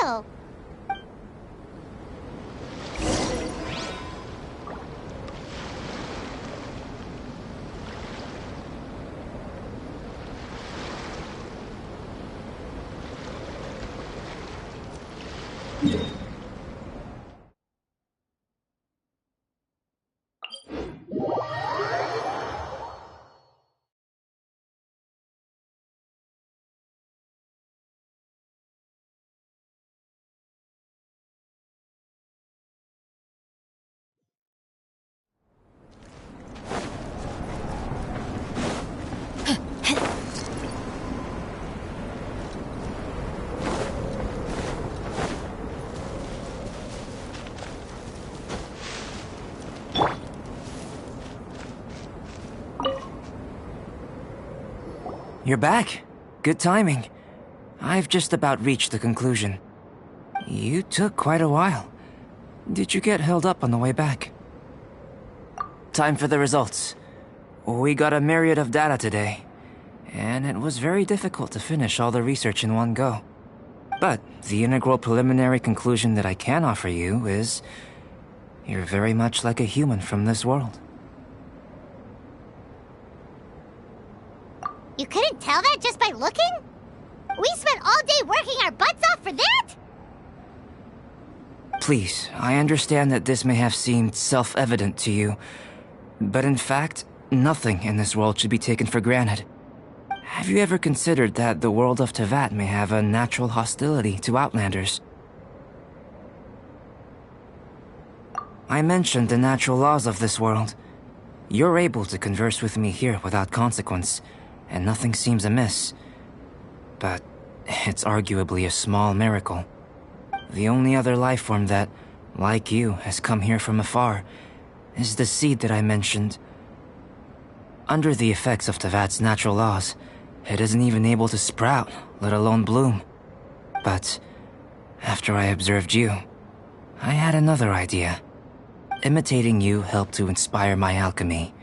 S2: Albedo!
S9: You're back. Good timing. I've just about reached the conclusion. You took quite a while. Did you get held up on the way back? Time for the results. We got a myriad of data today, and it was very difficult to finish all the research in one go. But the integral preliminary conclusion that I can offer you is you're very much like a human from this world.
S2: You couldn't tell that just by looking? We spent all day working our butts off for that?
S9: Please, I understand that this may have seemed self-evident to you, but in fact, nothing in this world should be taken for granted. Have you ever considered that the world of Tevat may have a natural hostility to Outlanders? I mentioned the natural laws of this world. You're able to converse with me here without consequence, and nothing seems amiss. But it's arguably a small miracle. The only other life form that, like you, has come here from afar is the seed that I mentioned, Under the effects of Tevat's natural laws, it isn't even able to sprout, let alone bloom. But after I observed you, I had another idea. Imitating you helped to inspire my alchemy.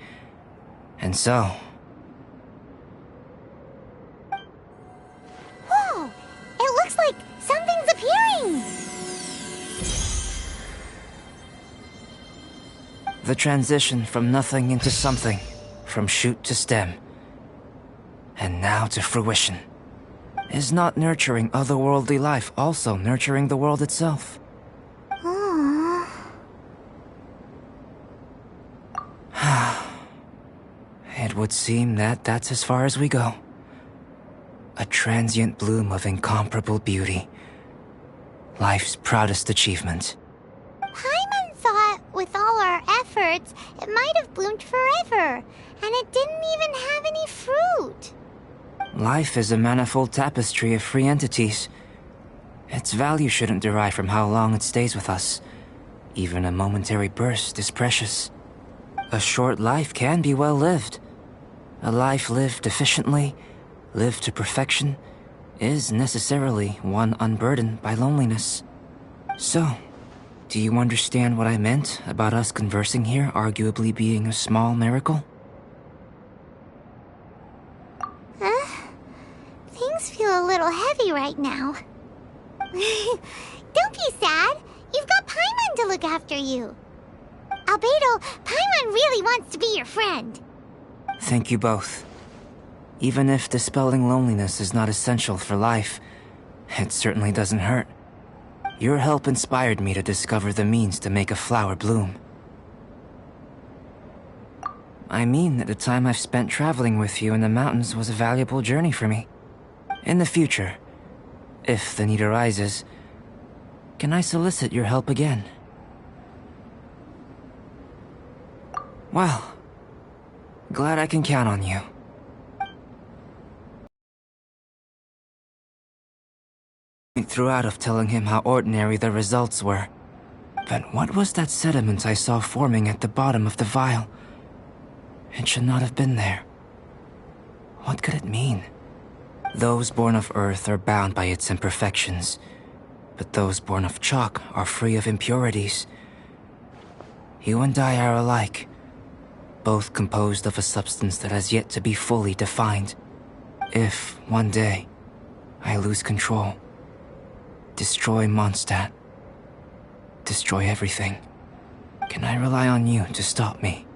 S9: And so...
S2: Whoa! It looks like something's appearing!
S9: The transition from nothing into something, from shoot to stem, and now to fruition. Is not nurturing otherworldly life also nurturing the world itself?
S2: Aww.
S9: It would seem that that's as far as we go. A transient bloom of incomparable beauty. Life's proudest achievement.
S2: Paimon thought, with all our efforts, it might have bloomed forever, and it didn't even have any fruit.
S9: Life is a manifold tapestry of free entities. Its value shouldn't derive from how long it stays with us. Even a momentary burst is precious. A short life can be well lived. A life lived efficiently, lived to perfection, is necessarily one unburdened by loneliness. So, do you understand what I meant about us conversing here arguably being a small miracle?
S2: Things feel a little heavy right now. Don't be sad. You've got Paimon to look after you. Albedo, Paimon really wants to be your friend.
S9: Thank you both. Even if dispelling loneliness is not essential for life, it certainly doesn't hurt. Your help inspired me to discover the means to make a flower bloom. I mean that the time I've spent traveling with you in the mountains was a valuable journey for me. In the future, if the need arises, can I solicit your help again? Well, glad I can count on you. Threw out of telling him how ordinary the results were. But what was that sediment I saw forming at the bottom of the vial? It should not have been there. What could it mean? Those born of Earth are bound by its imperfections, but those born of chalk are free of impurities. You and I are alike, both composed of a substance that has yet to be fully defined. If, one day, I lose control, destroy Mondstadt, destroy everything, can I rely on you to stop me?